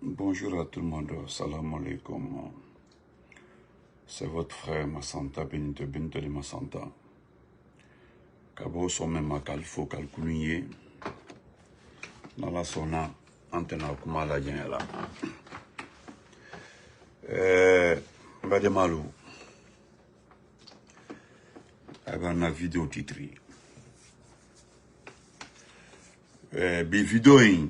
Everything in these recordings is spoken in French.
Bonjour à tout le monde, salam alaikum. C'est votre frère Massanta Benito de Massanta. Kabo somme ma kalfo kalkuniye. Nala sona antena kumala jengela. Mbade malou. Aba na vidéo titri. Bi vidéo yin.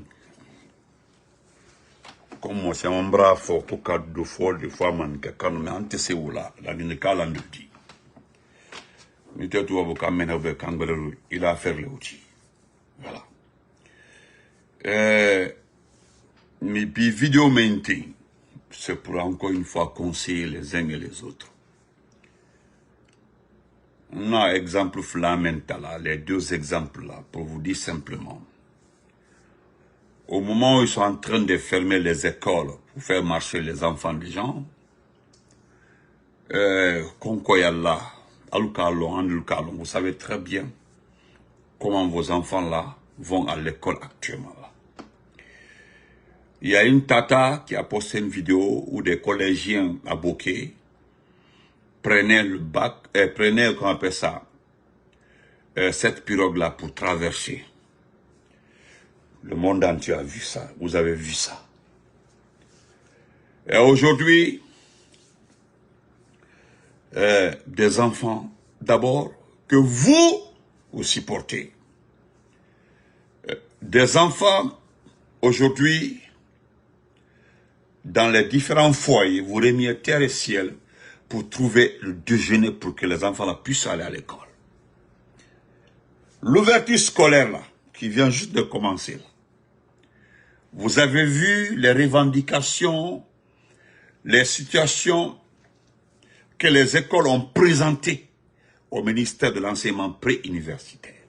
Comme c'est un bras fort pour quatre de fois de fois man que quand on ante se oula la dine kala ndudi ni tetu abo kamena be kangberu il a faire le outil voilà mais puis vidéo maintain c'est pour encore une fois conseiller les uns et les autres. On a exemple flamentala les deux exemples là pour vous dire simplement. Au moment où ils sont en train de fermer les écoles pour faire marcher les enfants des gens, vous savez très bien comment vos enfants là vont à l'école actuellement. Là. Il y a une tata qui a posté une vidéo où des collégiens à Bokeh prenaient le bac, prenaient, comment on appelle ça, cette pirogue là pour traverser. Le monde entier a vu ça. Vous avez vu ça. Et aujourd'hui, des enfants, d'abord, que vous supportez. Des enfants, aujourd'hui, dans les différents foyers, vous remiez terre et ciel pour trouver le déjeuner pour que les enfants là, puissent aller à l'école. L'ouverture scolaire, là, qui vient juste de commencer, là, vous avez vu les revendications, les situations que les écoles ont présentées au ministère de l'enseignement pré-universitaire.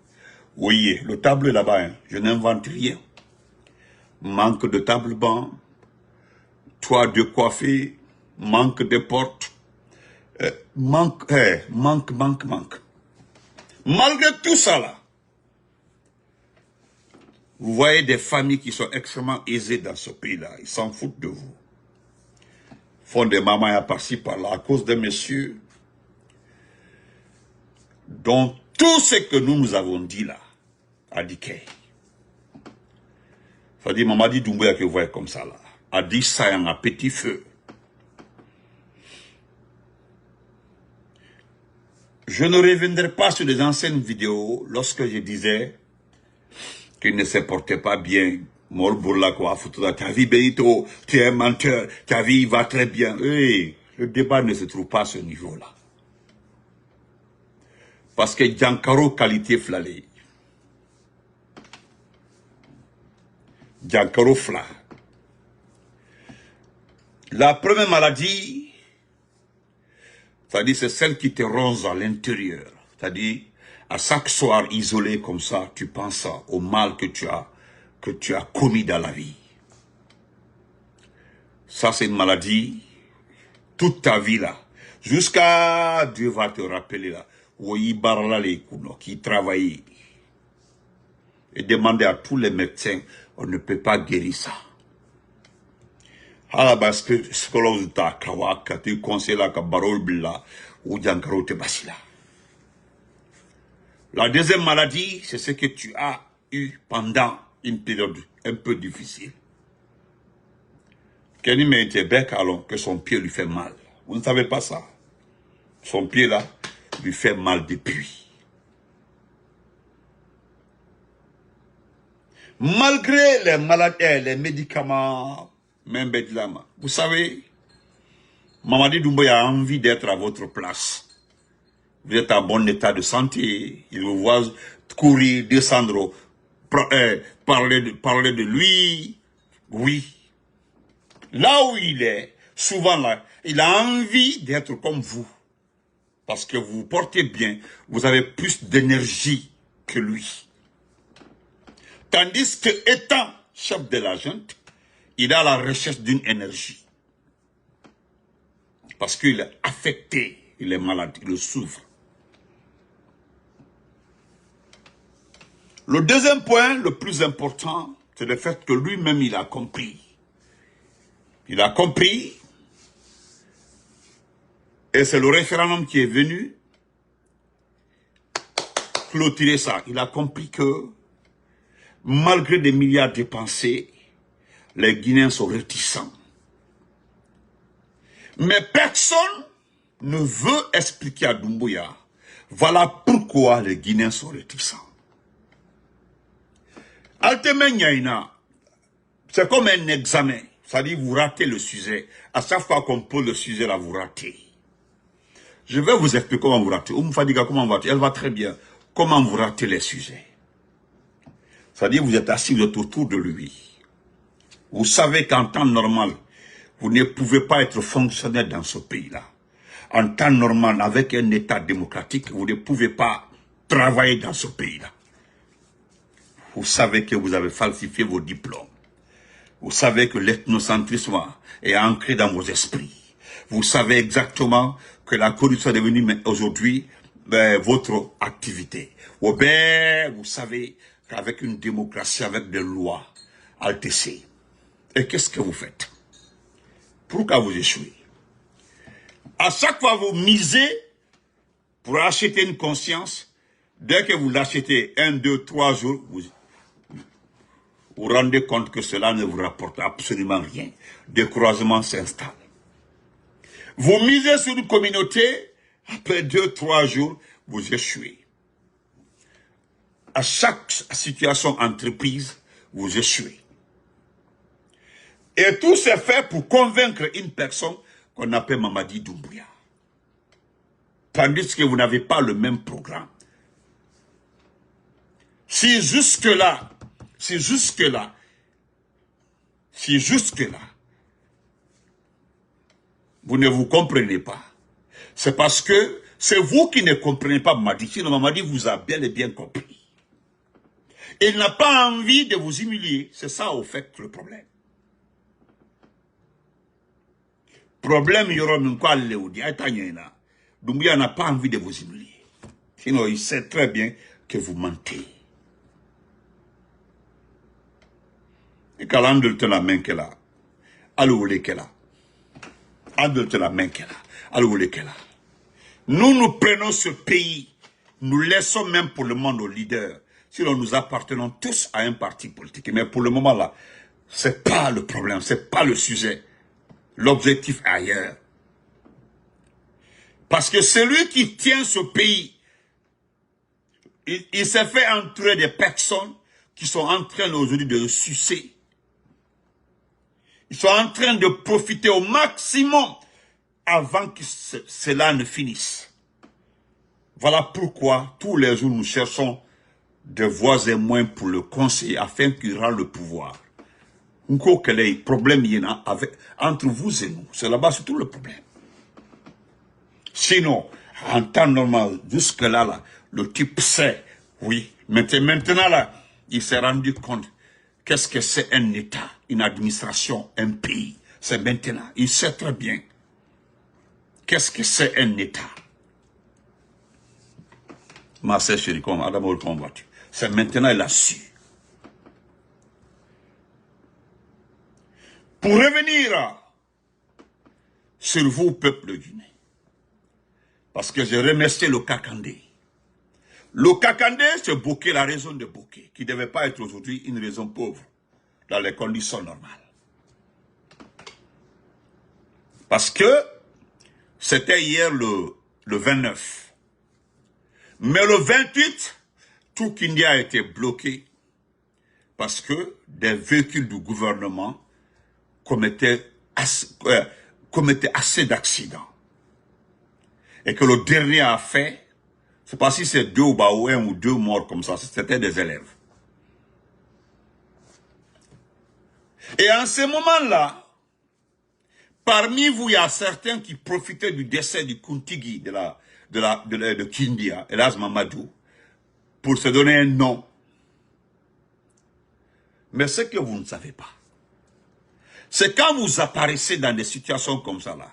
Oui, le tableau est là-bas, hein. Je n'invente rien. Manque de table-banc, toit de coiffer, manque de portes, manque. Malgré tout ça là, vous voyez des familles qui sont extrêmement aisées dans ce pays-là. Ils s'en foutent de vous. Font des mamans par-ci par-là à cause des messieurs. Donc, tout ce que nous avons dit là, a dit qu'il. Ça dit, Mamadi Doumbouya que vous voyez comme ça là, a dit ça en un petit feu. Je ne reviendrai pas sur les anciennes vidéos lorsque je disais qu'il ne se portait pas bien. Ta vie, Benito, tu es un menteur, ta vie va très bien. Hey, le débat ne se trouve pas à ce niveau-là. Parce que Giancarlo qualité flalé. Giancarlo fla. La première maladie, c'est-à-dire c'est celle qui te ronge à l'intérieur. C'est-à-dire, à chaque soir isolé comme ça, tu penses au mal que tu as commis dans la vie. Ça, c'est une maladie, toute ta vie là. Jusqu'à Dieu va te rappeler là. Qui travaillent. Et demander à tous les médecins, on ne peut pas guérir ça. La deuxième maladie, c'est ce que tu as eu pendant une période un peu difficile. Kenny mettait bec alors que son pied lui fait mal. Vous ne savez pas ça. Son pied là lui fait mal depuis. Malgré les maladies, les médicaments, même Bedlama, vous savez, Mamadi Doumbouya a envie d'être à votre place. Vous êtes en bon état de santé, il vous voit courir, descendre, parler de lui. Oui. Là où il est, souvent là, il a envie d'être comme vous. Parce que vous vous portez bien, vous avez plus d'énergie que lui. Tandis que étant chef de la junte, il a la recherche d'une énergie. Parce qu'il est affecté, il est malade, il souffre. Le deuxième point, le plus important, c'est le fait que lui-même, il a compris Il a compris. Et c'est le référendum qui est venu clôturer ça. Il a compris que, malgré des milliards dépensés, les Guinéens sont réticents. Mais personne ne veut expliquer à Doumbouya, voilà pourquoi les Guinéens sont réticents. Altemen Yaina, c'est comme un examen. C'est-à-dire, vous ratez le sujet. À chaque fois qu'on pose le sujet, là, vous ratez. Je vais vous expliquer comment vous ratez. Fadiga, comment vous ratez? Elle va très bien. Comment vous ratez les sujets. C'est-à-dire, vous êtes assis, vous êtes autour de lui. Vous savez qu'en temps normal, vous ne pouvez pas être fonctionnaire dans ce pays-là. En temps normal, avec un État démocratique, vous ne pouvez pas travailler dans ce pays-là. Vous savez que vous avez falsifié vos diplômes. Vous savez que l'ethnocentrisme est ancré dans vos esprits. Vous savez exactement que la corruption est devenue aujourd'hui votre activité. Ou bien, vous savez qu'avec une démocratie, avec des lois, altessées. Et qu'est-ce que vous faites? Pourquoi vous échouez? À chaque fois, vous misez pour acheter une conscience. Dès que vous l'achetez 1, 2, 3 jours, vous vous rendez compte que cela ne vous rapporte absolument rien. Des croisements s'installent. Vous misez sur une communauté, après 2, 3 jours, vous échouez. À chaque situation entreprise, vous échouez. Et tout c'est fait pour convaincre une personne qu'on appelle Mamadi Doumbouya. Tandis que vous n'avez pas le même programme. Si jusque-là, vous ne vous comprenez pas, c'est parce que c'est vous qui ne comprenez pas Mamadi. Sinon Mamadi vous a bel et bien compris. Il n'a pas envie de vous humilier. C'est ça au fait le problème. Problème, il y aura même quoi Doumbouya n'a pas envie de vous humilier. Sinon, il sait très bien que vous mentez. Et quand l'on donne la main qu'elle a, allô qu'elle a. On donne la main qu'elle a, allô qu'elle a. Nous prenons ce pays, nous laissons même pour le monde aux leaders. Sinon, nous appartenons tous à un parti politique. Mais pour le moment là, c'est pas le problème, c'est pas le sujet. L'objectif est ailleurs. Parce que celui qui tient ce pays, il s'est fait entourer des personnes qui sont en train aujourd'hui de le sucer. Ils sont en train de profiter au maximum avant que cela ne finisse. Voilà pourquoi tous les jours nous cherchons des voix et moyens pour le conseiller afin qu'il rende le pouvoir. Quel est le problème entre vous et nous? C'est là-bas c'est tout le problème. Sinon, en temps normal, jusque-là, le type sait, oui, maintenant là, il s'est rendu compte qu'est-ce que c'est un État, une administration, un pays. C'est maintenant, il sait très bien qu'est-ce que c'est un État. Ma sœur chérie, c'est maintenant il a su. Pour revenir sur vous, peuple guinéen, parce que j'ai remercié le Kakandé. Le Kakandé, c'est Bokeh, la raison de Bokeh, qui ne devait pas être aujourd'hui une raison pauvre, dans les conditions normales. Parce que c'était hier le 29. Mais le 28, tout Kindia a été bloqué parce que des véhicules du gouvernement commettaient assez d'accidents. Et que le dernier a fait, c'est pas si c'est 2 ou 1 ou 2 morts comme ça, c'était des élèves. Et en ce moment-là, parmi vous, il y a certains qui profitaient du décès du Kuntigi de Kindia, Elas Mamadou, pour se donner un nom. Mais ce que vous ne savez pas, c'est quand vous apparaissez dans des situations comme ça là,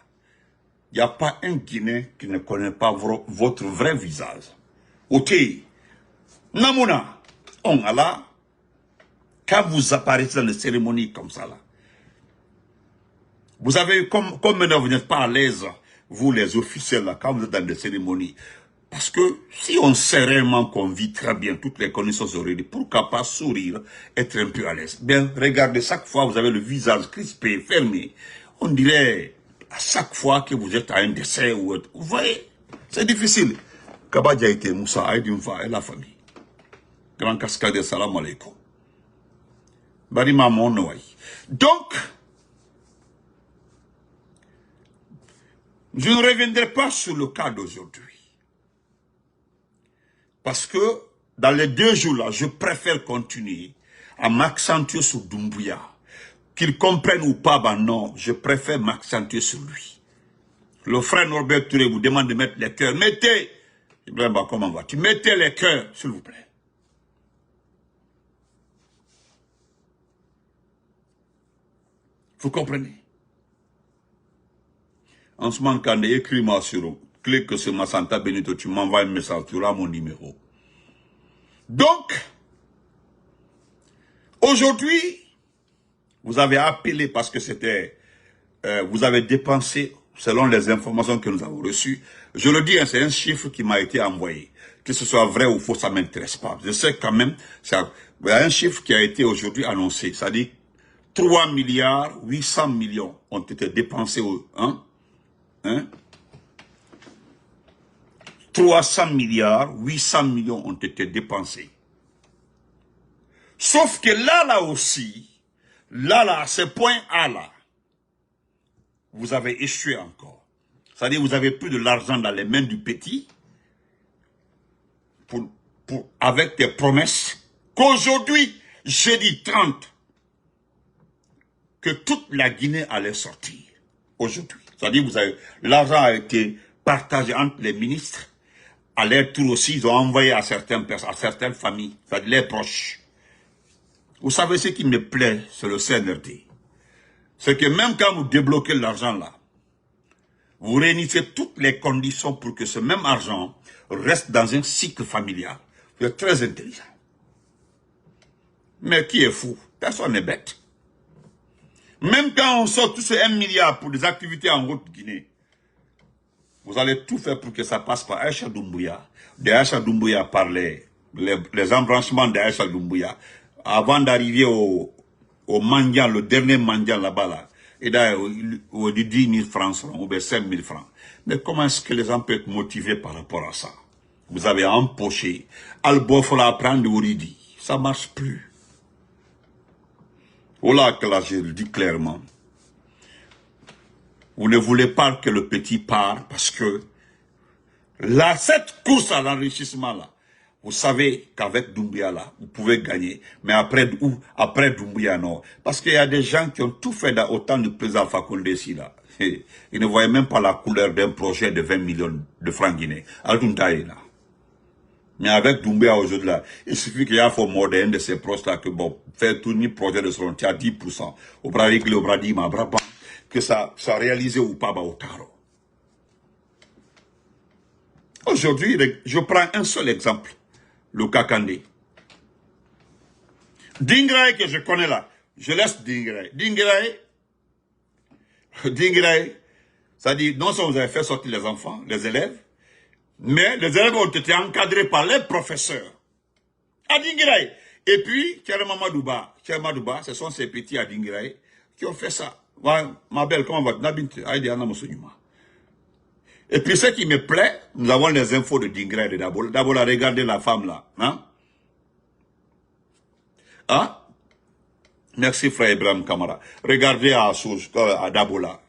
il n'y a pas un Guinéen qui ne connaît pas votre vrai visage. Ok, Namuna, on a là, quand vous apparaissez dans des cérémonies comme ça là, Vous avez, comme maintenant vous n'êtes pas à l'aise, vous les officiels là, quand vous êtes dans des cérémonies, parce que si on sait réellement qu'on vit très bien toutes les conditions réunies, pourquoi pas sourire, être un peu à l'aise. Bien, regardez, chaque fois vous avez le visage crispé, fermé, on dirait à chaque fois que vous êtes à un décès ou autre. Vous voyez, c'est difficile. Kabadja était Moussa, Aïdimfa et la famille. Grand cascade, salam alaikum. Barima Monouaï. Donc, je ne reviendrai pas sur le cas d'aujourd'hui. Parce que dans les 2 jours-là, je préfère continuer à m'accentuer sur Doumbouya. Qu'il comprenne ou pas, ben non, je préfère m'accentuer sur lui. Le frère Norbert Touré vous demande de mettre les cœurs. Mettez, Ibrahim, comment vas-tu? Mettez les cœurs, s'il vous plaît. Vous comprenez? En ce moment, quand écris-moi sur clique sur ma Santa Benito, tu m'envoies un message, tu auras mon numéro. Donc, aujourd'hui, vous avez appelé parce que c'était, vous avez dépensé, selon les informations que nous avons reçues. Je le dis, hein, c'est un chiffre qui m'a été envoyé. Que ce soit vrai ou faux, ça ne m'intéresse pas. Je sais quand même, il y a un chiffre qui a été aujourd'hui annoncé. C'est-à-dire 3 milliards 800 millions ont été dépensés au, hein? 300 milliards 800 millions ont été dépensés. Sauf que là aussi, à ce point là, vous avez échoué encore. C'est-à-dire, vous n'avez plus de l'argent dans les mains du petit avec des promesses qu'aujourd'hui, jeudi 30, que toute la Guinée allait sortir. Aujourd'hui. C'est-à-dire, l'argent a été partagé entre les ministres. À leur tour aussi, ils ont envoyé à certaines personnes, à certaines familles, c'est-à-dire les proches. Vous savez ce qui me plaît, c'est le CNRD. C'est que même quand vous débloquez l'argent là, vous réunissez toutes les conditions pour que ce même argent reste dans un cycle familial. Vous êtes très intelligent. Mais qui est fou? Personne n'est bête. Même quand on sort tout ce 1 milliard pour des activités en Haute-Guinée, vous allez tout faire pour que ça passe par Aïcha Doumbouya. De Aïcha Doumbouya par les embranchements d'Aïcha Doumbouya. Avant d'arriver au mendiant, le dernier mendiant là-bas, là, et d'ailleurs, on dit 10 000 francs ou bien 5 000 francs. Mais comment est-ce que les gens peuvent être motivés par rapport à ça? Vous avez empoché. Al-Bofola apprendre Ouridi. Ça ne marche plus. Voilà que là, je le dis clairement. Vous ne voulez pas que le petit parte parce que là, cette course à l'enrichissement là, vous savez qu'avec Doumbouya là, vous pouvez gagner. Mais après Doumbouya, non. Parce qu'il y a des gens qui ont tout fait dans autant de président Alpha Condé ici là. Ils ne voyaient même pas la couleur d'un projet de 20 millions de francs guinéens. Al-Tuntaï là. Mais avec Doumbouya aujourd'hui là, il suffit qu'il y a un mort d'un de ses proches là que bon, faire tourner le projet de son à 10%. Au Bradique, le Bradima, Brabant, que ça réalisé ou pas, au Taro. Aujourd'hui, je prends un seul exemple. Le Kakandé. Dingraï que je connais là, je laisse Dingraï. Dingraï, ça dit, non seulement vous avez fait sortir les enfants, les élèves, mais les élèves ont été encadrés par les professeurs. À Dingraï. Et puis, Tchermadouba, ce sont ces petits à Dingraï qui ont fait ça. Ouais, ma belle, comment va-t-il? Et puis, ce qui me plaît, nous avons les infos de Dingraï et de Dabola. Dabola, regardez la femme là. Hein? Hein? Merci, frère Ibrahim Kamara. Regardez à Dabola.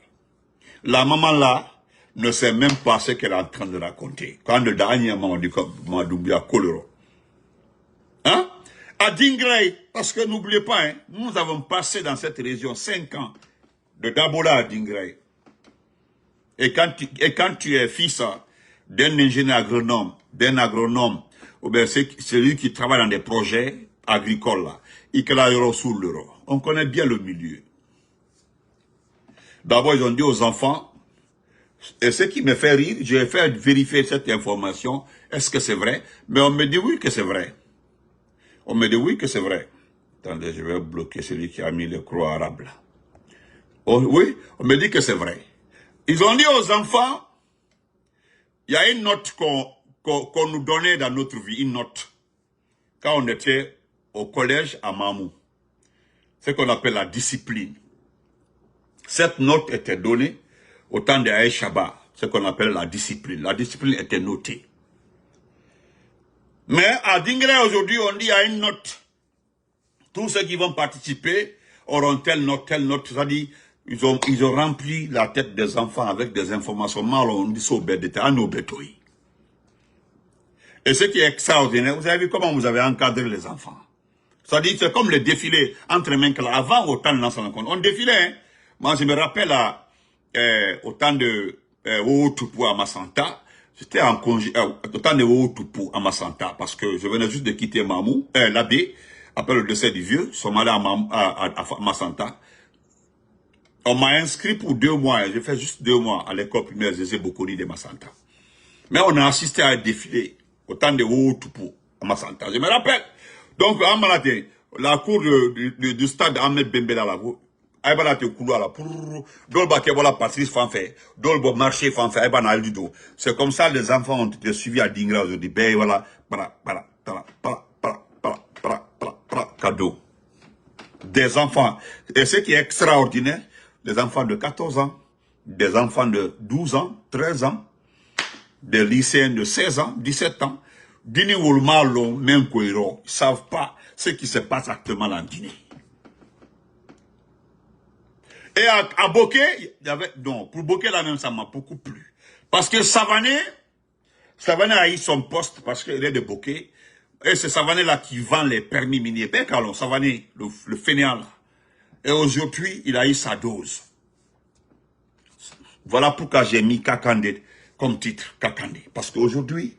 La maman là ne sait même pas ce qu'elle est en train de raconter. Quand le dernier moment dit comme Doumbouya Koloro. Hein? À Dingraï, parce que n'oubliez pas, hein, nous avons passé dans cette région 5 ans de Dabola à Dingraï. Et quand tu es fils d'un ingénieur agronome, ou bien celui qui travaille dans des projets agricoles, là, on connaît bien le milieu. D'abord, ils ont dit aux enfants, et ce qui me fait rire, je vais faire vérifier cette information, est-ce que c'est vrai? Mais on me dit oui que c'est vrai. On me dit oui que c'est vrai. Attendez, je vais bloquer celui qui a mis le croix arabe là. Oh, oui, on me dit que c'est vrai. Ils ont dit aux enfants, il y a une note qu'on nous donnait dans notre vie, une note, quand on était au collège à Mamou. C'est ce qu'on appelle la discipline. Cette note était donnée au temps de Aïchaba, ce qu'on appelle la discipline. La discipline était notée. Mais à Dingra aujourd'hui, on dit il y a une note. Tous ceux qui vont participer auront telle note, c'est-à-dire ils ont rempli la tête des enfants avec des informations mal, on dit ça au bêta, à nos bétoïs. Et ce qui est extraordinaire, vous avez vu comment vous avez encadré les enfants. C'est-à-dire c'est comme le défilé entre mains que avant au temps de l'ensemble. On défilait, hein. Moi je me rappelle au temps de Ououtoupu à Massanta, j'étais en congé, au temps de Ououtoupu à Massanta, parce que je venais juste de quitter Mamou, l'abbé, après le décès du vieux, ils sont allés à Massanta. On m'a inscrit pour 2 mois, j'ai fait juste 2 mois à l'école primaire Zézé Bokoni de Massanta. Mais on a assisté à un défilé au temps de Ououtoupu à Massanta, je me rappelle. Donc, en maladie, la cour du stade Ahmed Bembela, la cour, aïba te couloir là, dolba ke voilà Patrice Fanfé, dolba marché Fanfé, aïba na Aldido. C'est comme ça les enfants ont été suivis à Dingra aujourd'hui. Ben voilà, cadeau. Des enfants. Et ce qui est extraordinaire, des enfants de 14 ans, des enfants de 12 ans, 13 ans, des lycéens de 16 ans, 17 ans, Dini Woulmalo, même Kouiro, ils ne savent pas ce qui se passe actuellement en Guinée. Et à Boké, il y avait, non, pour Boké là même, ça m'a beaucoup plu. Parce que Savané a eu son poste parce qu'il est de Boké. Et c'est Savané là qui vend les permis miniers. Ben, Carlon, Savané, le fainéant là. Et aujourd'hui, il a eu sa dose. Voilà pourquoi j'ai mis Kakande comme titre, Kakande. Parce qu'aujourd'hui,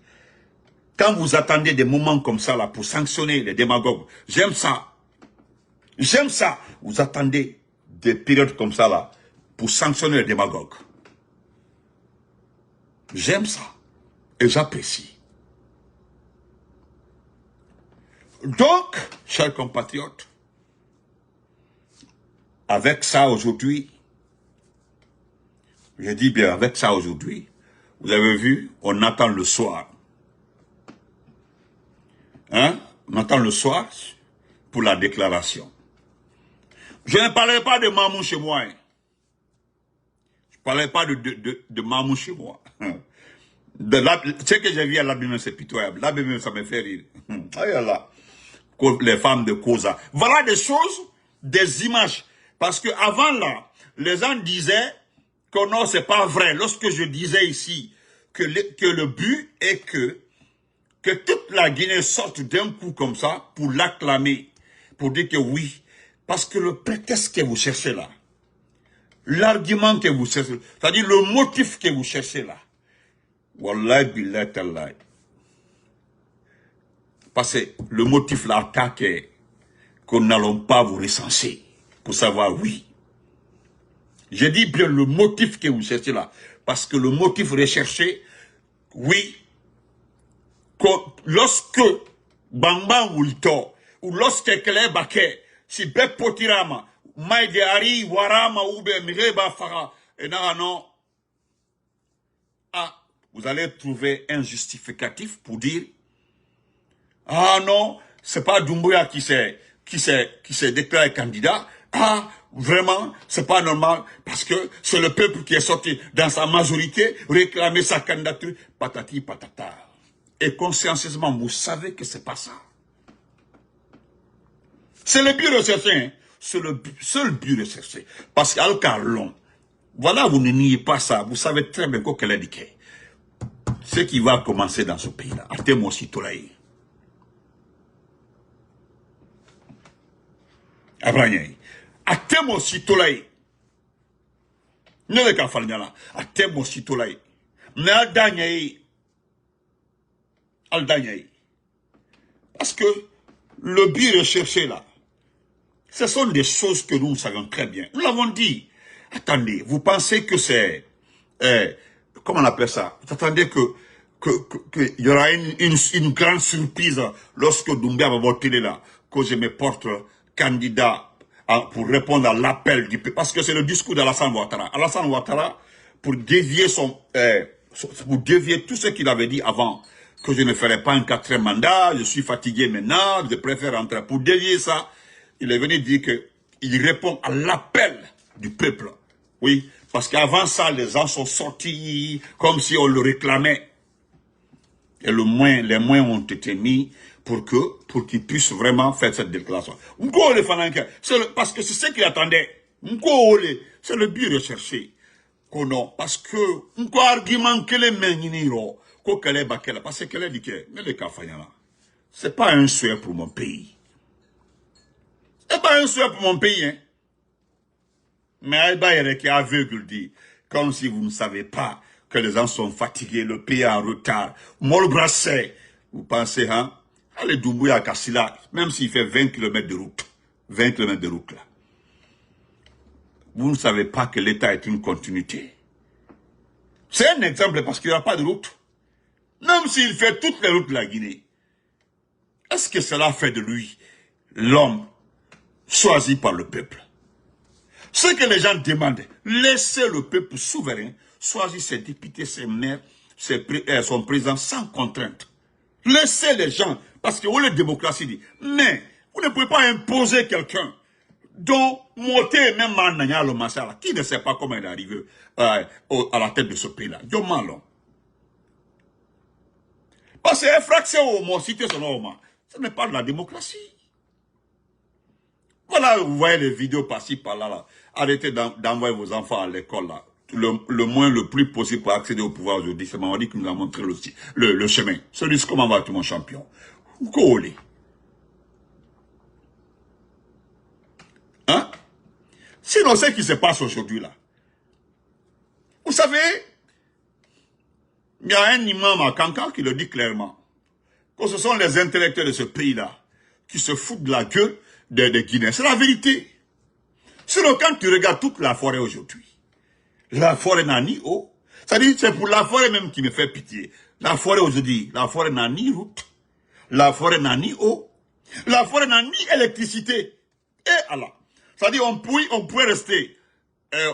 quand vous attendez des moments comme ça là pour sanctionner les démagogues, j'aime ça. J'aime ça. Vous attendez des périodes comme ça là pour sanctionner les démagogues. J'aime ça. Et j'apprécie. Donc, chers compatriotes, avec ça aujourd'hui, je dis bien avec ça aujourd'hui, vous avez vu, on attend le soir. Hein? On attend le soir pour la déclaration. Je ne parlerai pas de Mamou chez moi. Hein. Je ne parlerai pas de Mamou chez moi. Ce que j'ai vu à l'abîme, c'est pitoyable. L'abîme, ça me fait rire. Les femmes de Koza. Voilà des choses, des images. Parce que avant là, les gens disaient que non, c'est pas vrai. Lorsque je disais ici que le but est que toute la Guinée sorte d'un coup comme ça pour l'acclamer, pour dire que oui. Parce que le prétexte que vous cherchez là, l'argument que vous cherchez, c'est-à-dire le motif que vous cherchez là, Wallahi billahi tallahi. Parce que le motif là, est que nous n'allons pas vous recenser pour savoir oui. Je dis bien le motif que vous cherchez là. Parce que le motif recherché, oui, lorsque Bamba Wulto, ou lorsque Kele Baké, si Bep Potirama, Maïde Ari, Warama, Oube, Mireba Fara, et non, ah, vous allez trouver un justificatif pour dire, ah non, c'est pas Doumbouya qui s'est déclaré candidat, ah, vraiment, c'est pas normal, parce que c'est le peuple qui est sorti dans sa majorité, réclamer sa candidature, patati patata. Et consciencieusement, vous savez que c'est pas ça. C'est le but recherché, hein. C'est le seul but recherché. Parce qu'Alcar long, voilà, vous ne niez pas ça, vous savez très bien qu'elle est dit. Ce qui va commencer dans ce pays-là, Artem aussi Tolaï. Abraham, Artem aussi Tolaï. Ne le cas là, Artem aussi Tolaï. Mais Aldaï. Parce que le but recherché là, ce sont des choses que nous savons très bien. Nous l'avons dit. Attendez, vous pensez que c'est... comment on appelle ça? Vous attendez qu'il y aura une grande surprise lorsque Doumbia va voter là, que je me porte candidat pour répondre à l'appel du peuple. Parce que c'est le discours d'Alassane Ouattara. Alassane Ouattara, pour dévier pour dévier tout ce qu'il avait dit avant, que je ne ferai pas un 4e mandat, je suis fatigué maintenant, je préfère rentrer. Pour dévier ça, il est venu dire que il répond à l'appel du peuple. Oui, parce qu'avant ça, les gens sont sortis comme si on le réclamait. Et les moyens ont été mis pour qu'ils puissent vraiment faire cette déclaration. Parce que c'est ce qu'ils attendaient. C'est le but recherché. Parce que, argument que les menino, parce que qu'elle dit que, c'est pas un souhait pour mon pays. C'est pas un souhait pour mon pays, hein. Mais il est aveugle, dit, comme si vous ne savez pas que les gens sont fatigués, le pays est en retard. Mol Brassé, vous pensez, hein? Allez Doumbouya à Kassila, même s'il fait 20 km de route. 20 km de route, là. Vous ne savez pas que l'État est une continuité. C'est un exemple parce qu'il n'y a pas de route. Même s'il fait toutes les routes de la Guinée. Est-ce que cela fait de lui l'homme choisi par le peuple? Ce que les gens demandent, laissez le peuple souverain choisir ses députés, ses maires, son président sans contrainte. Laissez les gens, parce que la démocratie dit, mais vous ne pouvez pas imposer quelqu'un dont Moté même Mananya le Massala, qui ne sait pas comment il est arrivé à la tête de ce pays-là. Parce que fraction au mot, cité son nom, ce n'est pas de la démocratie. Voilà, vous voyez les vidéos par-ci, par-là. Là. Arrêtez d'envoyer vos enfants à l'école. Là. Le plus possible pour accéder au pouvoir aujourd'hui, c'est Mamadi qui nous a montré le chemin. Celui comment va tout mon champion. Koolé. Hein? Sinon, ce qui se passe aujourd'hui là. Vous savez, il y a un imam à Kankan qui le dit clairement. Que ce sont les intellectuels de ce pays-là qui se foutent de la gueule des Guinéens. C'est la vérité. Sinon, quand tu regardes toute la forêt aujourd'hui, la forêt n'a ni eau. C'est-à-dire, c'est pour la forêt même qui me fait pitié. La forêt aujourd'hui, la forêt n'a ni route. La forêt n'a ni eau. La forêt n'a ni électricité. Et alors, c'est-à-dire, on pourrait rester,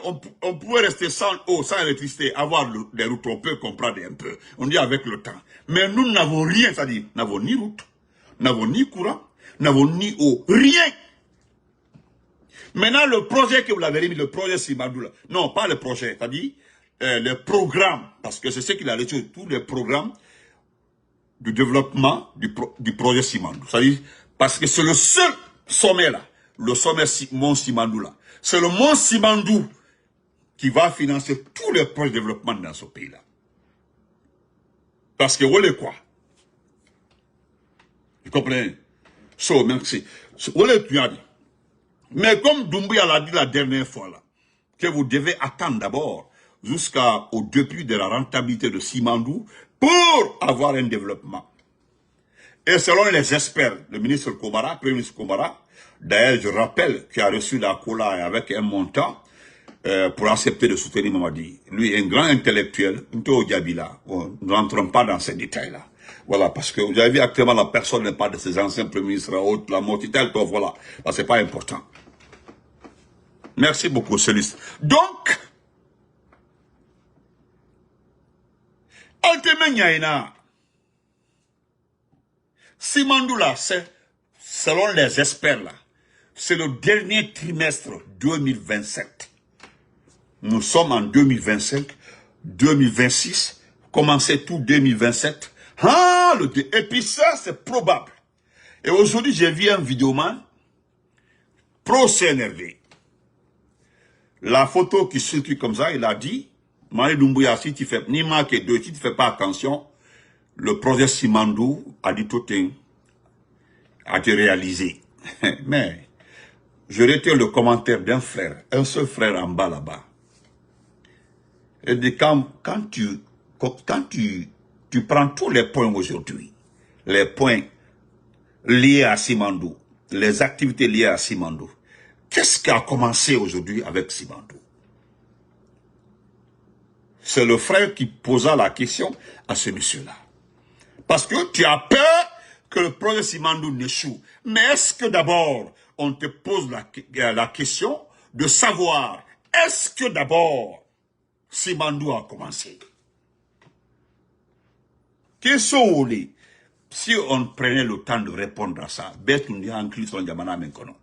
on pourrait rester sans eau, sans électricité, avoir des routes, on peut comprendre un peu. On dit avec le temps. Mais nous n'avons rien, c'est-à-dire, n'avons ni route, n'avons ni courant, n'avons ni eau, rien. Maintenant, le projet que vous l'avez mis, le projet Simadou, là, non, pas le projet, c'est-à-dire le programme, parce que c'est ce qu'il a reçu, tous les programmes du développement du projet Simadou. C'est-à-dire, parce que c'est le seul sommet là, le sommet Mont Simandou là. C'est le Mont Simandou qui va financer tous les projets de développement dans ce pays-là. Parce que vous voulez quoi? Vous comprenez? So, merci. Vous voulez tout dire. Mais comme Doumbouya l'a dit la dernière fois là, que vous devez attendre d'abord jusqu'au début de la rentabilité de Simandou pour avoir un développement. Et selon les experts, le ministre Komara, Premier ministre Komara, d'ailleurs je rappelle qu'il a reçu la cola avec un montant pour accepter de soutenir Mamadi. Lui, un grand intellectuel, nous ne rentrons pas dans ces détails-là. Voilà, parce que vous avez vu actuellement la personne n'est pas de ces anciens premiers ministres, la moitié, voilà, c'est pas important. Merci beaucoup, Céleste. Donc, Simandou là, selon les experts là, c'est le dernier trimestre 2027. Nous sommes en 2025, 2026, commencer tout 2027. Et puis ça, c'est probable. Et aujourd'hui, j'ai vu un vidéoman pro-CNRD. La photo qui circule comme ça, il a dit, Mali Doumbouya, si tu fais, ni marqué deux, si tu fais pas attention, le projet Simandou a dit tout a été réalisé. Mais, je retiens le commentaire d'un frère, un seul frère en bas là-bas. Et dit, quand tu prends tous les points aujourd'hui, les points liés à Simandou, les activités liées à Simandou, qu'est-ce qui a commencé aujourd'hui avec Simandou? C'est le frère qui posa la question à ce monsieur-là. Parce que tu as peur que le projet Simandou n'échoue. Mais est-ce que d'abord, on te pose la question de savoir, est-ce que d'abord, Simandou a commencé? Si on prenait le temps de répondre à ça, Betundi Ankli son Yamana Menkono.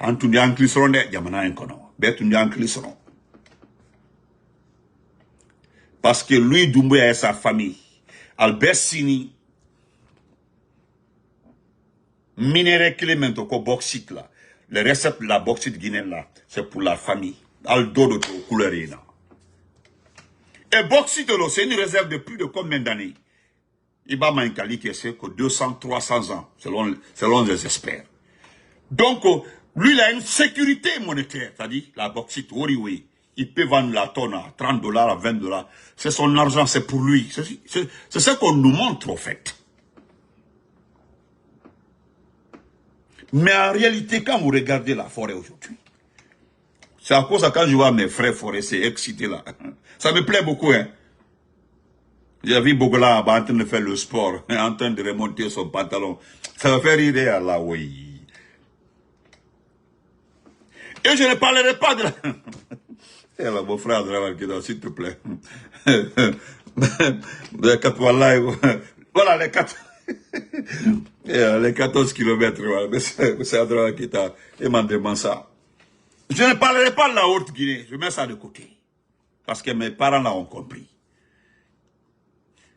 Antundi Ankli son Yamana Menkono. Betundi Ankli son. Parce que lui, Doumbouya et sa famille, Albert Sini, minéré Clément, ko bauxite là, le recettes de la bauxite guinéenne là, c'est pour la famille. Aldo de couleur. Et bauxite là, c'est une réserve de plus de combien d'années? Il va manquer que 200, 300 ans, selon les experts. Donc, lui, il a une sécurité monétaire, c'est-à-dire la bauxite, oui. Il peut vendre la tonne à 30 $, à 20 $. C'est son argent, c'est pour lui. C'est ce qu'on nous montre, au fait. Mais en réalité, quand vous regardez la forêt aujourd'hui, c'est à cause de quand je vois mes frères forestiers excités là. Ça me plaît beaucoup, hein. J'ai vu Bogola en train de faire le sport, en train de remonter son pantalon. Ça me fait rire, là, oui. Et je ne parlerai pas de la... Et là, mon frère, s'il te plaît. Voilà, les 4... les 14 kilomètres, voilà. C'est Adra qui t'a demandé ça. Je ne parlerai pas de la Haute-Guinée. Je mets ça de côté. Parce que mes parents là ont compris.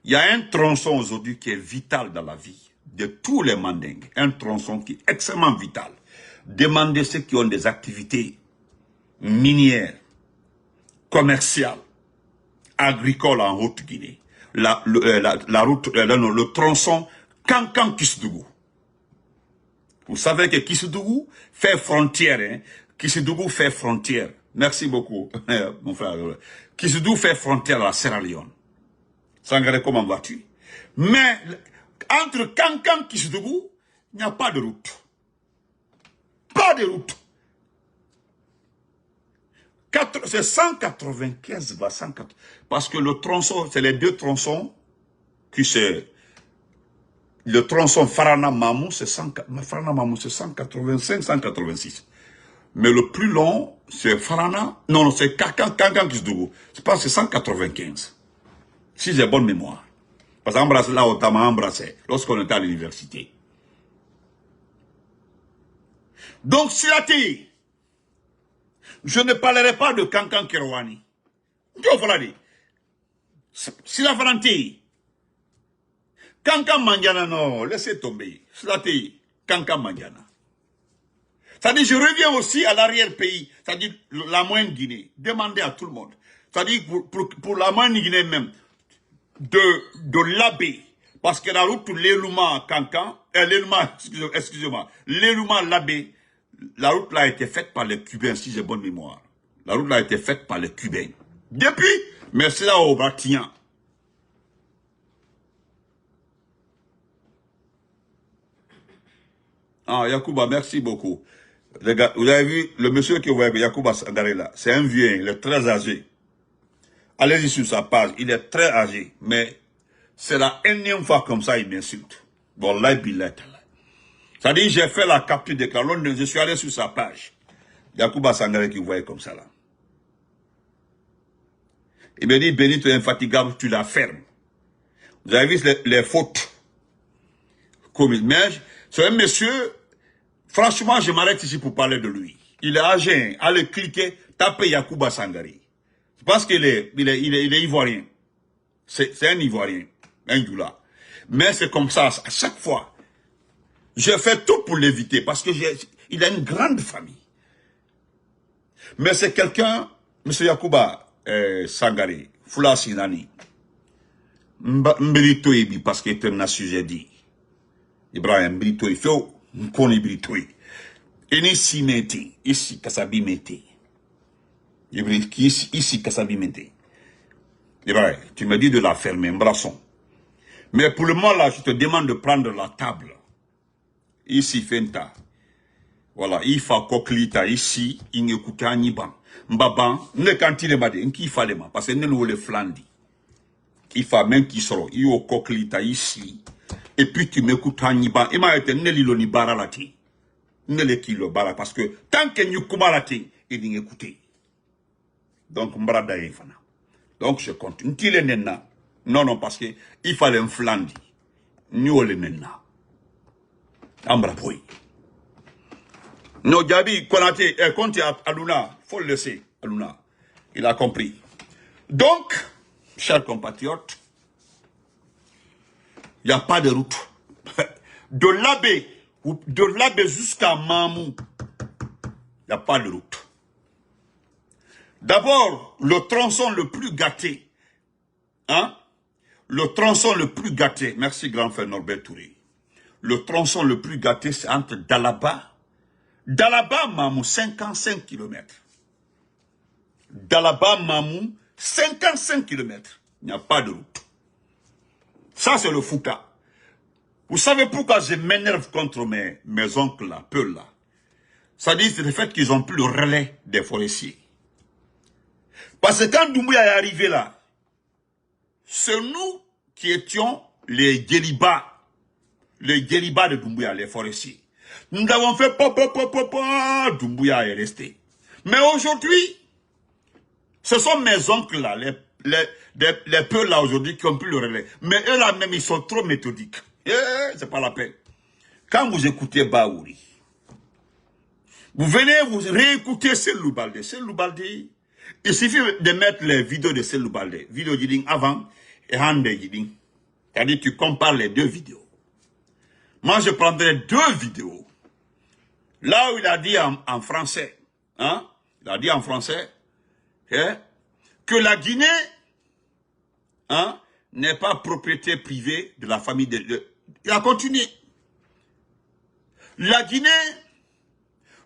Il y a un tronçon aujourd'hui qui est vital dans la vie de tous les Mandingues. Un tronçon qui est extrêmement vital. Demandez ceux qui ont des activités minières, commerciales, agricoles en Haute-Guinée. Le tronçon Kankan-Kisdougou. Vous savez que Kisdougou fait frontière. Hein? Kisdougou fait frontière. Merci beaucoup, mon frère. Kisdougou fait frontière à la Sierra Leone. Sangaré, comment vas-tu? Mais entre Kankan et Kisdougou, il n'y a pas de route. Pas de route. C'est 195, parce que le tronçon, c'est les deux tronçons qui se... Le tronçon Farana-Mamou, c'est 185, 186. Mais le plus long, c'est Farana... Non, c'est Kankan-Kisdougou. Je pense que c'est 195. Si j'ai bonne mémoire. Parce qu'embrasser là, on t'a embrassé lorsqu'on était à l'université. Donc, Silati, je ne parlerai pas de Kankan Kerouani. Silati, Kankan Mandiana, non, laissez tomber. Silati, Kankan Mandiana. C'est-à-dire, je reviens aussi à l'arrière-pays, c'est-à-dire la moyenne Guinée. Demandez à tout le monde. C'est-à-dire, pour la moyenne Guinée même, de l'abbé, parce que la route l'Elouma Kankan, excusez-moi, l'Elouma l'abbé, la route là a été faite par les Cubains, si j'ai bonne mémoire. La route là a été faite par les Cubains. Depuis, mais c'est là au Batian. Ah, Yacouba, merci beaucoup. Les gars, vous avez vu, le monsieur qui voit Yacouba Sangaré là, c'est un vieux, il est très âgé. Allez-y sur sa page, il est très âgé, mais c'est la énième fois comme ça, il m'insulte. Bon, là, il est. C'est-à-dire, j'ai fait la capture d'écran, je suis allé sur sa page. Yacouba Sangaré qui voyait comme ça là. Il me dit, Béni, tu es infatigable, tu la fermes. Vous avez vu les fautes commises. Mais c'est un monsieur, franchement, je m'arrête ici pour parler de lui. Il est âgé, allez cliquer, tapez Yacouba Sangaré. Je pense qu'il est ivoirien. C'est un ivoirien, un doula. Mais c'est comme ça, à chaque fois. Je fais tout pour l'éviter, parce que il a une grande famille. Mais c'est quelqu'un, M. Yacouba Sangaré, Fula Sinani, Mbiritoy, parce qu'il est un sujet dit. Ibrahim Mbiritoy, Fio, Nkoni Mbiritoy. Ici, Meti, ici, Kasabi Meti. Ici, Kasabi Meti. Ibrahim, tu me dis de la fermer, embrassons. Mais pour le moment, là, je te demande de prendre la table. Ici, Fenta. Voilà, il faut coquelita ici, il n'y a ni ban. Mbaban, ne cantine bade, il fallait ma, parce que ne le flandi. Il faut même qu'il soit, il y a coquelita ici. Et puis tu m'écoutes en Iban. Il m'a été Nelilo ni Baralati. Nele kilo bara. Parce que tant que nous kumalati, il n'y écouter. Donc, m'brada yefana. Donc, je continue. T'il est nena. Non, parce que il fallait un flandi. Nous le nena. Ambra boy. No, Gabi, Konate, Konti Aluna, faut le laisser, Aluna. Il a compris. Donc, chers compatriotes, il n'y a pas de route. De l'abbé jusqu'à Mamou, il n'y a pas de route. D'abord, le tronçon le plus gâté, hein? Le tronçon le plus gâté, merci grand frère Norbert Touré. Le tronçon le plus gâté, c'est entre Dalaba, Mamou, 55 km. Dalaba, Mamou, 55 km. Il n'y a pas de route. Ça, c'est le Fouta. Vous savez pourquoi je m'énerve contre mes oncles là, peu là. Ça dit, c'est le fait qu'ils ont plus le relais des forestiers. Parce que quand Doumbouya est arrivé là, c'est nous qui étions les Guélibas de Doumbouya, les forestiers. Nous avons fait Doumbouya est resté. Mais aujourd'hui, ce sont mes oncles là, les peu là aujourd'hui qui ont plus le relais. Mais eux là même, ils sont trop méthodiques. C'est pas la peine. Quand vous écoutez Baouri, vous venez vous réécouter Sellou Baldé. Sellou Baldé, il suffit de mettre les vidéos de Sellou Baldé. Vidéo Jiding avant et Hande Jiding. C'est-à-dire tu compares les deux vidéos. Moi je prendrai deux vidéos. Là où il a dit en français, hein, il a dit en français, que la Guinée, hein, n'est pas propriété privée de la famille il a continué. La Guinée,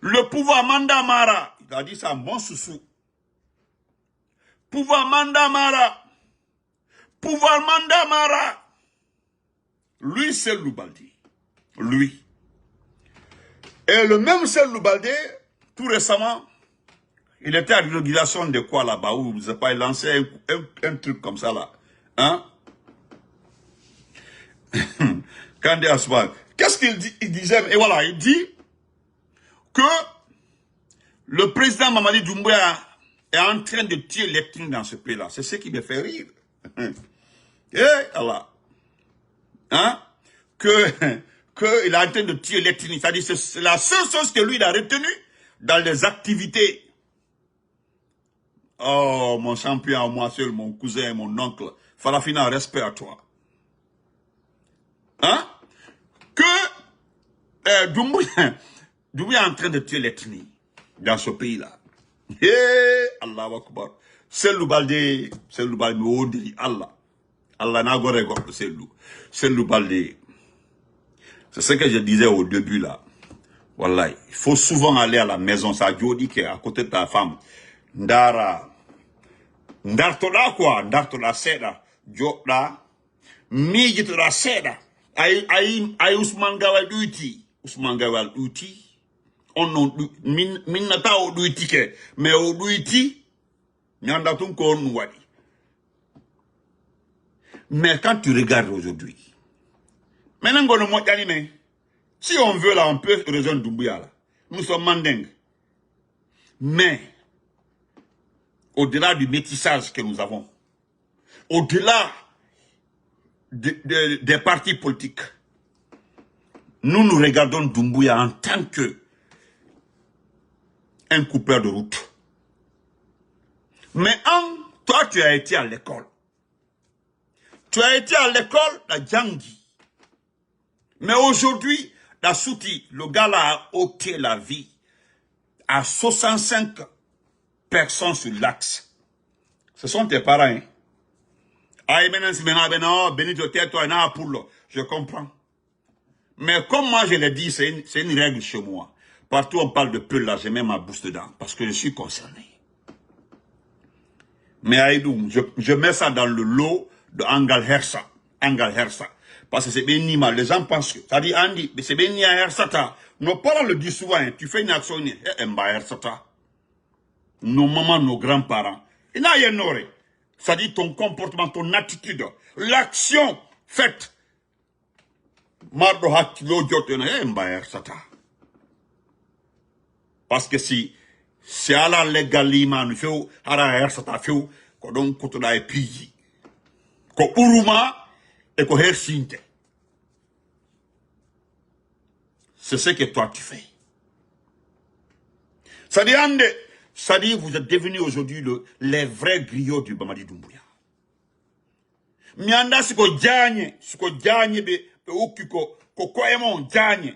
le pouvoir Mandamara, il a dit ça en bon sous-sous. Pouvoir Mandamara, lui c'est Loubaldi. Lui. Et le même Sellou Baldé, tout récemment, il était à l'inauguration de quoi là-bas, où je sais pas, il lançait un truc comme ça là. Hein? Kandé Aswag. Qu'est-ce qu'il disait? Et voilà, il dit que le président Mamadi Doumbouya est en train de tuer l'ethnie dans ce pays-là. C'est ce qui me fait rire. Et Allah. Hein? Il est en train de tuer l'ethnie. C'est-à-dire que c'est la seule chose que lui il a retenue dans les activités. Oh, mon champion, moi seul, mon cousin, mon oncle. Farafina, respect à toi. Hein? Que Doumbouya est en train de tuer l'ethnie dans ce pays-là. Allah Akbar. Sellou Baldé, Allah. Allah n'a pas regardé Sellou Baldé. C'est ce que je disais au début là. Voilà, il faut souvent aller à la maison. Ça dit qui est à côté de ta femme. Ndartola quoi, ndartola seda. Jotla. Mijitola seda. Ay Ousmane Gawal Uti. Ousmane Gawal Uti. On minata o Uti ke. Mais o Uti. Nyandatun ko wadi. Mais quand tu regardes aujourd'hui. Maintenant, si on veut là, on peut rejoindre Doumbouya là. Nous sommes mandingues. Mais, au-delà du métissage que nous avons, au-delà des partis politiques, nous regardons Doumbouya en tant que un coupeur de route. Mais toi, tu as été à l'école. Tu as été à l'école de Djangui. Mais aujourd'hui, la Souti, le gars là a ôté la vie à 65 personnes sur l'axe. Ce sont tes parents. Hein? Je comprends. Mais comme moi je l'ai dit, c'est une règle chez moi. Partout on parle de peu là, je mets ma bouche dedans. Parce que je suis concerné. Mais Aïdou, je mets ça dans le lot de Angal Hersa. Parce que c'est bien mal. Les gens pensent que, ça dit Andy, mais c'est bien Hersata. Nos parents le disent souvent, hein, tu fais une action, Hersata. Nos mamans, nos grands-parents. Il n'y a rien d'autre. Ça dit ton comportement, ton attitude, l'action faite. Mardo hakilo jotena mbayer sata. Parce que si ala legalima nous fait ara sata fait ko don kotoda e piji. Ko uruma et ko hersinte. C'est ce que toi tu fais. Ça dit, vous êtes devenus aujourd'hui les vrais griots du Mamadi Doumbouya. Mianda siko djanye be ukiko kokoyemo djanye.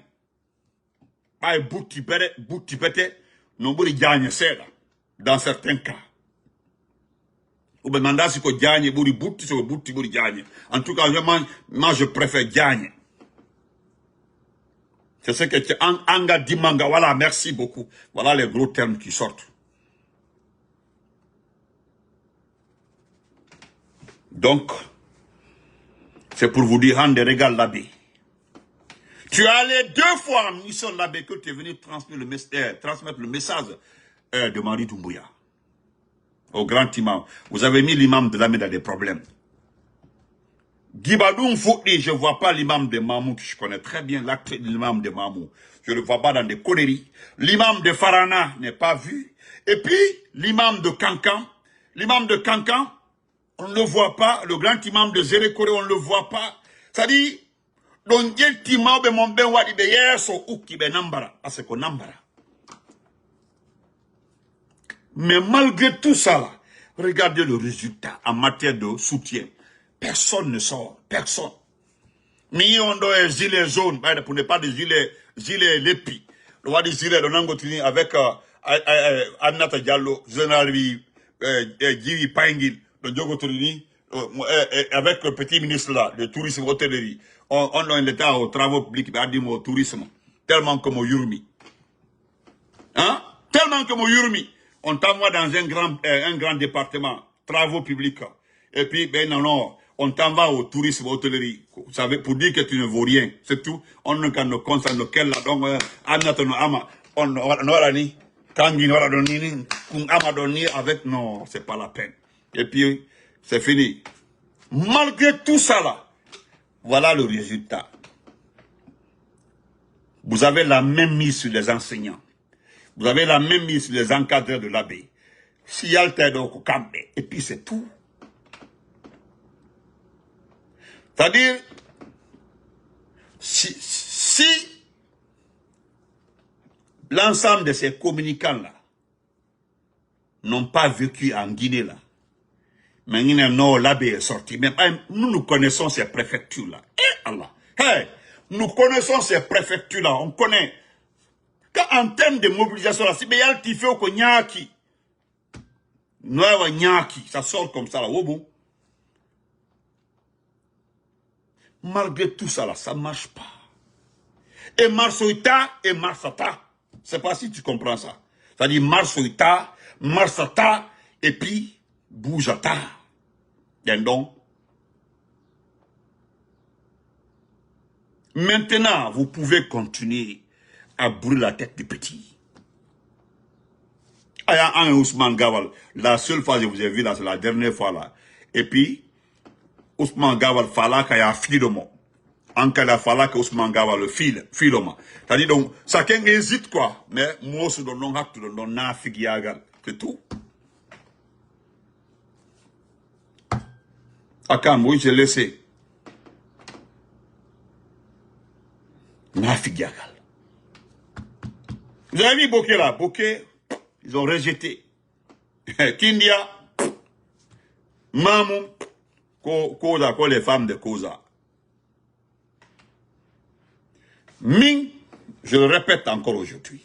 Ay bouti pete non buri djanye seda dans certains cas. Ou ben manda siko djanye buri buri djanye. En tout cas, moi je préfère djanye. C'est ce que tu anga dimanga, voilà, merci beaucoup. Voilà les gros termes qui sortent. Donc, c'est pour vous dire, Hande, regarde l'abbé. Tu es allé 2 fois en mission l'abbé que tu es venu transmettre le message de Marie Doumbouya. Au grand imam. Vous avez mis l'imam de l'abbé dans des problèmes. Gibadoum Fouti, je ne vois pas l'imam de Mamou, que je connais très bien l'acte de l'imam de Mamou. Je ne le vois pas dans des conneries. L'imam de Farana n'est pas vu. Et puis, l'imam de Kankan, on ne le voit pas. Le grand imam de Zérekore, on ne le voit pas. Ça dit, donc, il timao be mon ben wadi be yeso uki be nambara. Parce que nambara. Mais malgré tout ça, là, regardez le résultat en matière de soutien. Personne ne sort. Personne. Mais on doit gilet jaune, pour ne pas de gilet lépi. Le wadi gilet de Nangotini avec Annata Diallo, général Giri Pangil, de Djogotini, avec le petit ministre là, le tourisme hôtellerie. On est l'état aux travaux publics, au tourisme. Tellement comme au Yurmi. Hein? Tellement comme au Yurmi. On t'envoie dans un grand département, travaux publics. Et puis, ben non, on t'envoie au tourisme, hôtellerie. Vous savez, pour dire que tu ne vaux rien. C'est tout. On ne can concerne quel là. Donc, on aura ni, Kangi n'aura donné, Amadoni avec, non, c'est pas la peine. Et puis, c'est fini. Malgré tout ça là, voilà le résultat. Vous avez la même mise sur les enseignants. Vous avez la même mise sur les encadreurs de l'abbé. Si y a le et puis c'est tout. C'est-à-dire, si l'ensemble de ces communicants-là n'ont pas vécu en Guinée, là, mais non, l'abbé est sorti. Mais nous connaissons ces préfectures-là. Eh Allah! Hey! Nous connaissons ces préfectures-là. On connaît. En termes de mobilisation, là, si Béal Tifé au Konyaki, ça sort comme ça, là, au bout. Malgré tout ça, là, ça ne marche pas. Et Marsoïta et Marsata. C'est pas si tu comprends ça. C'est-à-dire Marsoïta, Marsata, et puis Boujata. Donc, maintenant, vous pouvez continuer à brûler la tête du petit. Aya Ousmane Gawal, la seule fois que je vous ai vu là, c'est la dernière fois là. Et puis, Ousmane Gawal fala kaya filemo. En cas de fala que Ousmane Gawal le filoma. C'est-à-dire donc, chacun hésite quoi. Mais moi, je donne non acte, donne na figiagal. C'est tout. Akam, oui, j'ai laissé. Na figiagal. Vous avez vu Bokeh là, Bokeh, ils ont rejeté. Kindia, Mamou, Koza, quoi les femmes de Koza. Ming, je le répète encore aujourd'hui.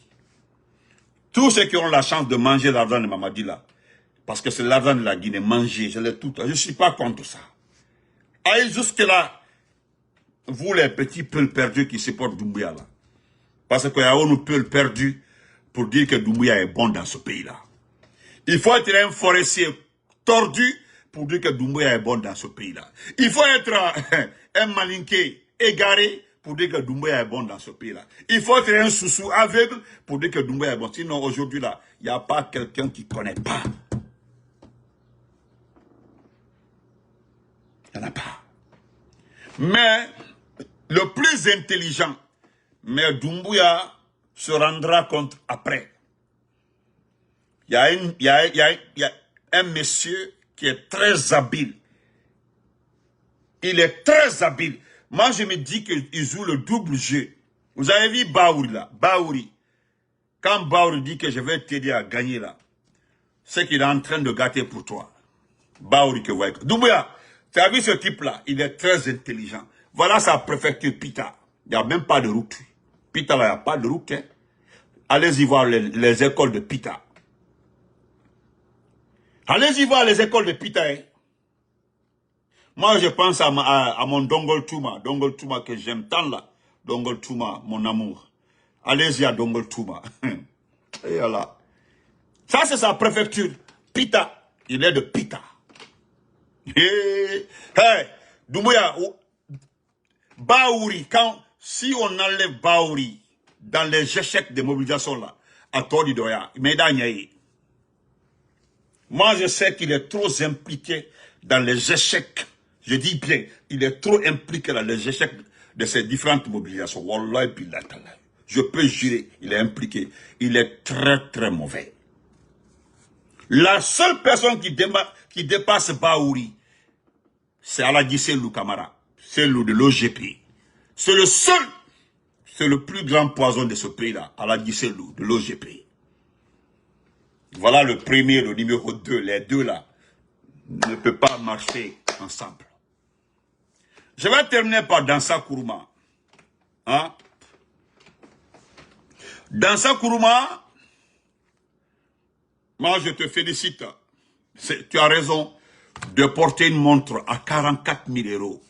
Tous ceux qui ont la chance de manger l'argent de Mamadi là, parce que c'est l'argent de la Guinée, manger, je l'ai tout. Je ne suis pas contre ça. Allez jusque là, vous les petits peuls perdus qui supportent Doumbouya là. Parce qu'il y a un peu perdu pour dire que Doumbouya est bon dans ce pays-là. Il faut être un forestier tordu pour dire que Doumbouya est bon dans ce pays-là. Il faut être un malinqué égaré pour dire que Doumbouya est bon dans ce pays-là. Il faut être un soussou aveugle pour dire que Doumbouya est bon. Sinon, aujourd'hui, là, il n'y a pas quelqu'un qui ne connaît pas. Il n'y en a pas. Mais, le plus intelligent. Mais Doumbouya se rendra compte après. Il y a un monsieur qui est très habile. Il est très habile. Moi, je me dis qu'il joue le double jeu. Vous avez vu Baouri là, Baouri. Quand Baouri dit que je vais t'aider à gagner là, c'est qu'il est en train de gâter pour toi. Baouri que vous voyez. Doumbouya, tu as vu ce type-là, il est très intelligent. Voilà sa préfecture Pita. Il n'y a même pas de route. Pita là, il n'y a pas de route. Hein. Allez-y voir les écoles de Pita. Allez-y voir les écoles de Pita. Hein. Moi, je pense à mon Dongol Touma que j'aime tant là. Dongol Touma, mon amour. Allez-y à Dongol Touma. Et voilà. Ça, c'est sa préfecture. Pita. Il est de Pita. Hey, Doumbouya, Baouri, si on enlève Baouri dans les échecs de mobilisation là, à Tori Doya, moi je sais qu'il est trop impliqué dans les échecs. Je dis bien, il est trop impliqué dans les échecs de ces différentes mobilisations. Wallahi billah ta'ala. Je peux jurer, il est impliqué. Il est très très mauvais. La seule personne qui dépasse Baouri, c'est Aladji Sellou Camara. Sellou de l'OGP. C'est le seul, c'est le plus grand poison de ce pays-là. Aladji Sellou de l'OGP. Voilà le premier, le numéro 2. Les deux là ne peuvent pas marcher ensemble. Je vais terminer par Dansa Kourouma. Hein? Dansa Kourouma, moi je te félicite. Tu as raison de porter une montre à 44 000 euros.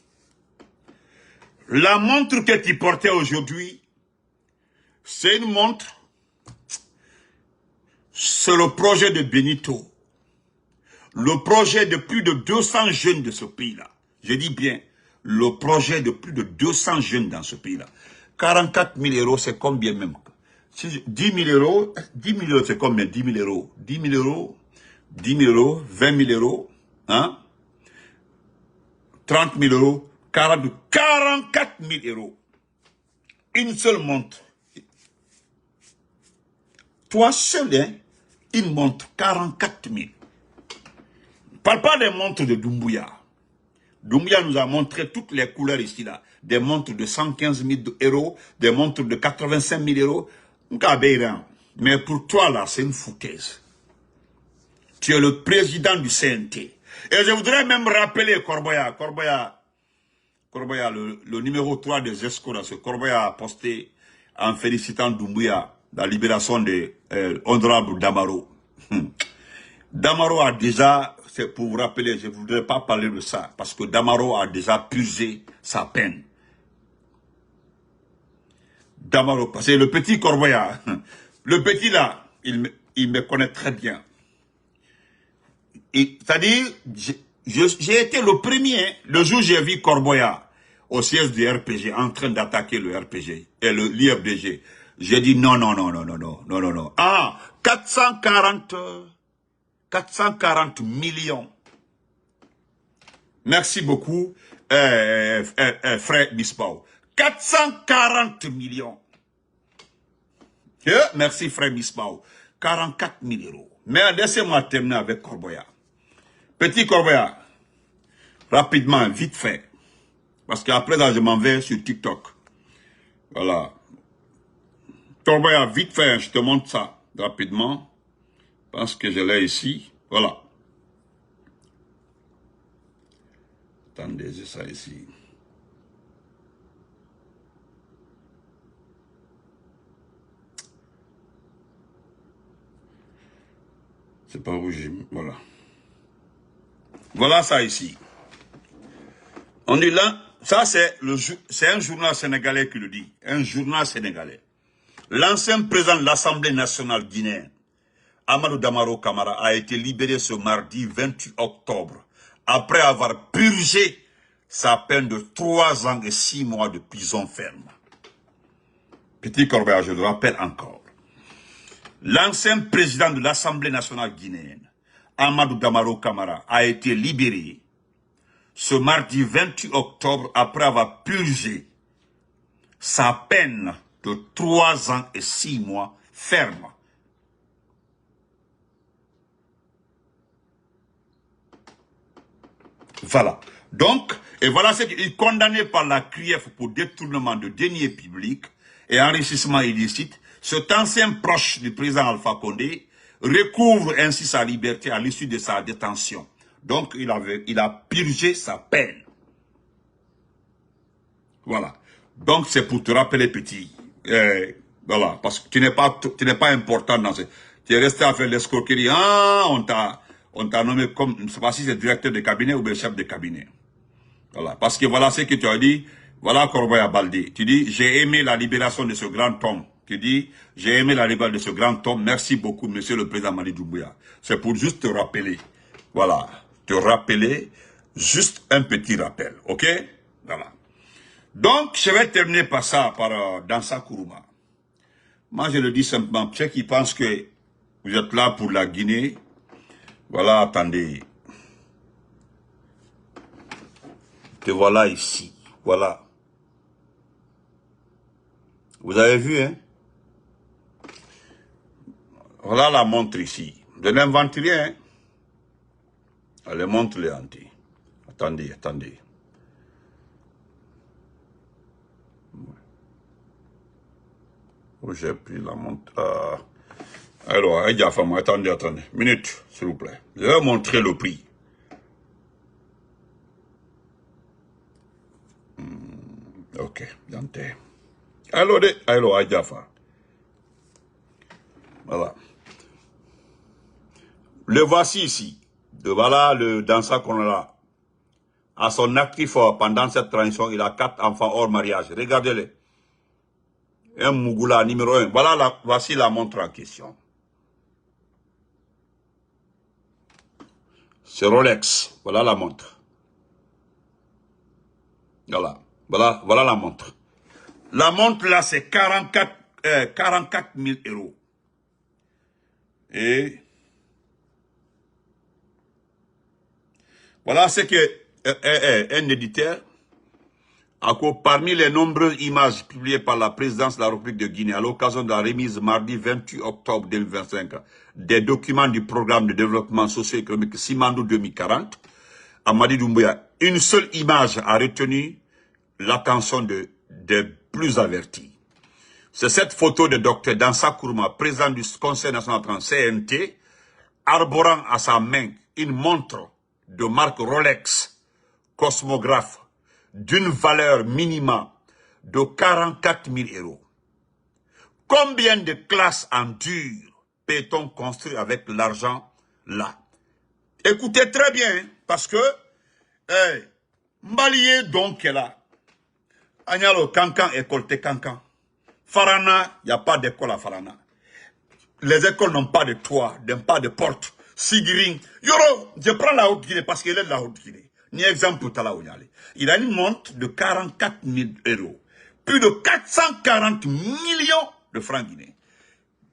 La montre que tu portais aujourd'hui, c'est une montre, c'est le projet de Benito. Le projet de plus de 200 jeunes de ce pays-là. Je dis bien, le projet de plus de 200 jeunes dans ce pays-là. 44 000 euros, c'est combien même? 10 000 euros, 10 000 euros, c'est combien? 10 000 euros. 10 000 euros, 10 000 euros, 20 000 euros, hein? 30 000 euros, 44 000 euros. Une seule montre. Toi seul, hein? Une montre, 44 000. Parle pas des montres de Doumbouya. Doumbouya nous a montré toutes les couleurs ici, là. Des montres de 115 000 euros, des montres de 85 000 euros. Mais pour toi, là, c'est une foutaise. Tu es le président du CNT. Et je voudrais même rappeler Corboya. Corboya, le numéro 3 des escorts, là, ce Corboya a posté en félicitant Doumbouya la libération de honorable Damaro. Damaro a déjà, c'est pour vous rappeler, je ne voudrais pas parler de ça, parce que Damaro a déjà purgé sa peine. Damaro, parce que le petit Corboya, le petit là, il me connaît très bien. C'est-à-dire, j'ai été le premier, hein, le jour où j'ai vu Corboya au siège du RPG, en train d'attaquer le RPG et l'IFDG. J'ai dit non. Ah, 440 millions. Merci beaucoup, frère Bispo. 440 millions. Merci, frère Bispo. 44 000 euros. Mais laissez-moi terminer avec Corboya. Petit Corboya, rapidement, vite fait. Parce qu'après là, je m'en vais sur TikTok. Voilà. Corboya, vite fait, je te montre ça rapidement. Parce que je l'ai ici. Voilà. Attendez, j'ai ça ici. C'est pas où j'ai... Voilà. Voilà ça ici. On dit là, ça c'est un journal sénégalais qui le dit. Un journal sénégalais. L'ancien président de l'Assemblée nationale guinéenne, Amadou Damaro Camara, a été libéré ce mardi 28 octobre, après avoir purgé sa peine de 3 ans et 6 mois de prison ferme. Petit Corbeil, je le rappelle encore. L'ancien président de l'Assemblée nationale guinéenne, Amadou Damaro Camara, a été libéré ce mardi 28 octobre après avoir purgé sa peine de 3 ans et 6 mois ferme. Voilà. Donc, et voilà ce qu'il est condamné par la CRIEF pour détournement de deniers publics et enrichissement illicite. Cet ancien proche du président Alpha Condé recouvre ainsi sa liberté à l'issue de sa détention. Donc, il a purgé sa peine. Voilà. Donc, c'est pour te rappeler, petit. Voilà. Parce que tu n'es pas important dans ce... Tu es resté à faire l'escroquerie. Ah, on t'a nommé comme, je ne sais pas si c'est directeur de cabinet ou bien chef de cabinet. Voilà. Parce que voilà ce que tu as dit. Voilà Corbeil Baldé. Tu dis, j'ai aimé la libération de ce grand homme. Tu dis, j'ai aimé la libération de ce grand homme. Merci beaucoup, monsieur le président Mamadi Doumbouya. C'est pour juste te rappeler. Voilà. Te rappeler. Juste un petit rappel. OK? Voilà. Donc, je vais terminer par ça, par Dansa Kourouma. Moi, je le dis simplement. Ceux qui pensent que vous êtes là pour la Guinée, voilà, attendez. Te voilà ici. Voilà. Vous avez vu, hein? Voilà la montre ici. Je n'invente rien, hein? Elle montre les anti. Attendez, attendez. Où j'ai pris la montre? Alors, attendez, attendez. Minute, s'il vous plaît. Je vais montrer le prix. Ok, j'entends. Alors, Adjafa. Voilà. Le voici ici. Voilà le danseur qu'on a là. À son actif pendant cette transition, il a 4 enfants hors mariage. Regardez-les. Un Mougoula numéro 1. Voilà voici la montre en question. C'est Rolex. Voilà la montre. Voilà la montre. La montre là, c'est 44 000 euros. Et voilà ce que un éditeur, parmi les nombreuses images publiées par la présidence de la République de Guinée à l'occasion de la remise mardi 28 octobre 2025 des documents du programme de développement socio-économique Simandou 2040, à Mamadi Doumbouya, une seule image a retenu l'attention des plus avertis. C'est cette photo de Dr Dansa Kourouma, président du Conseil national CNT, arborant à sa main une montre de marque Rolex cosmographe d'une valeur minimum de 44 000 euros. Combien de classes en dur peut-on construire avec l'argent là? Écoutez très bien, parce que Mbalié donc est là. Agnalo Kankan, école de Kankan. Farana, il n'y a pas d'école à Farana. Les écoles n'ont pas de toit, n'ont pas de porte. Sigiring. Yoro, je prends la Haute-Guinée parce qu'il est de la Haute-Guinée. Ni exemple pour Tala Ouyale. Il a une montre de 44 000 euros. Plus de 440 millions de francs guinéens.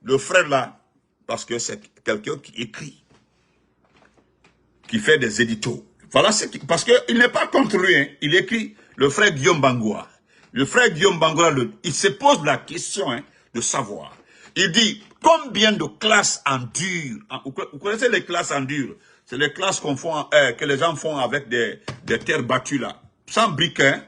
Le frère là, parce que c'est quelqu'un qui écrit, qui fait des éditos. Voilà ce qui, parce qu'il n'est pas contre lui, hein. Il écrit, le frère Guillaume Bangoua. Le frère Guillaume Bangoua, il se pose la question de savoir. Il dit, combien de classes en dur, vous connaissez les classes en dur? C'est les classes que les gens font avec des terres battues là. Sans briques, hein,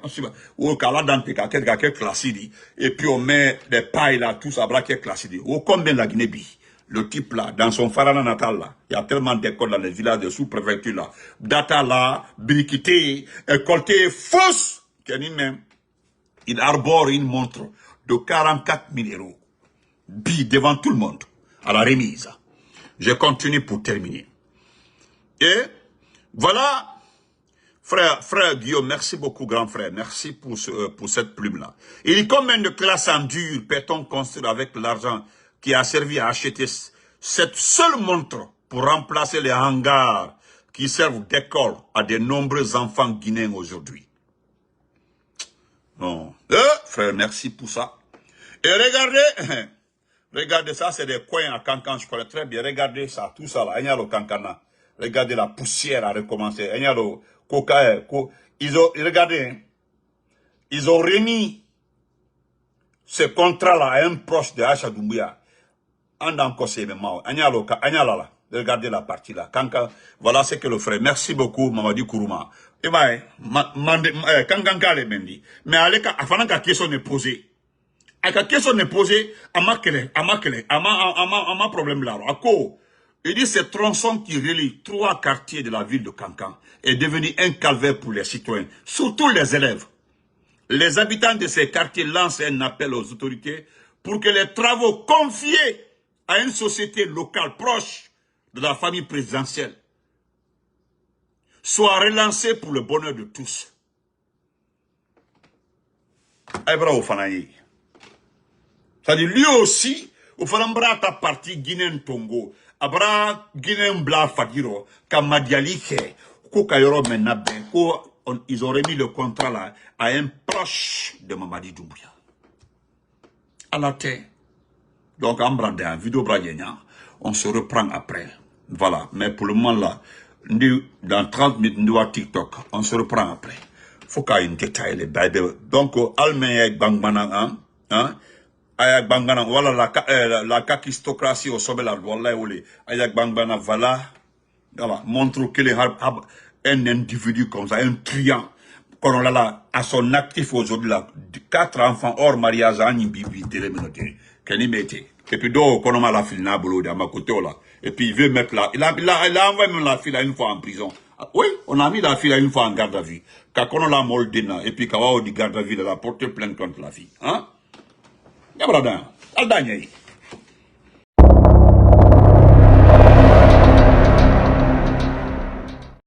ou quelques classiques, et puis on met des pailles là, tout ça, braquet classique. Ou combien la Guinée-Bi? Le type là, dans son Farana natal là, il y a tellement d'écoles dans les villages de sous-préfecture là. Data là, briqueté, écolté, fausse, qu'il même. Il arbore une montre de 44 000 euros. Devant tout le monde, à la remise. Je continue pour terminer. Et voilà, frère Guillaume, merci beaucoup grand frère, merci pour cette plume-là. Il dit combien de classes en dur peut-on construire avec l'argent qui a servi à acheter cette seule montre pour remplacer les hangars qui servent d'école à de nombreux enfants guinéens aujourd'hui. Non. Frère, merci pour ça. Et regardez ça, c'est des coins à Cancan, je connais très bien. Regardez ça, tout ça là. Cancana. Regardez la poussière à recommencer. Regardez, ils ont remis ce contrat-là à un proche de Acha Doumbouya. Regardez la partie là. Voilà ce que le frère. Merci beaucoup, Mamadi Kourouma. Et bien, mais allez, avant que la question n'est posée. La question n'est posée, à ma problème là. Il dit ce tronçon qui relie 3 quartiers de la ville de Kankan est devenu un calvaire pour les citoyens, surtout les élèves. Les habitants de ces quartiers lancent un appel aux autorités pour que les travaux confiés à une société locale proche de la famille présidentielle soient relancés pour le bonheur de tous. C'est-à-dire lui aussi, au Falambra ta partie Guinéen Tongo, Abra Guinéen Bla Fadiro, Kamadialike, Kokayoro Menabe, ils auraient mis le contrat là à un proche de Mamadi Doumbouya. À la terre. Donc, en bradin, vidéo bradien, on se reprend après. Voilà. Mais pour le moment là, dans 30 minutes, nous à TikTok, on se reprend après. Faut qu'il y ait un détail, les bébés. Donc, Almeye Bangbana, hein? Ayak Bangbana, voilà la kakistocratie au sommet là, voilà, Ayak Bangbana, voilà. Montre qu'il est un individu comme ça, un triant. Quand on a là, à son actif aujourd'hui là, 4 enfants hors mariage, et puis donc, quand on a la fille là, à ma côté là, et puis il veut mettre là, il a envoyé même la fille là une fois en prison. Oui, on a mis la fille là une fois en garde à vue. Quand on a la moldena, et puis quand on a dit garde à vue, elle a porté plainte contre la fille. Hein? Y'a pas d'an, al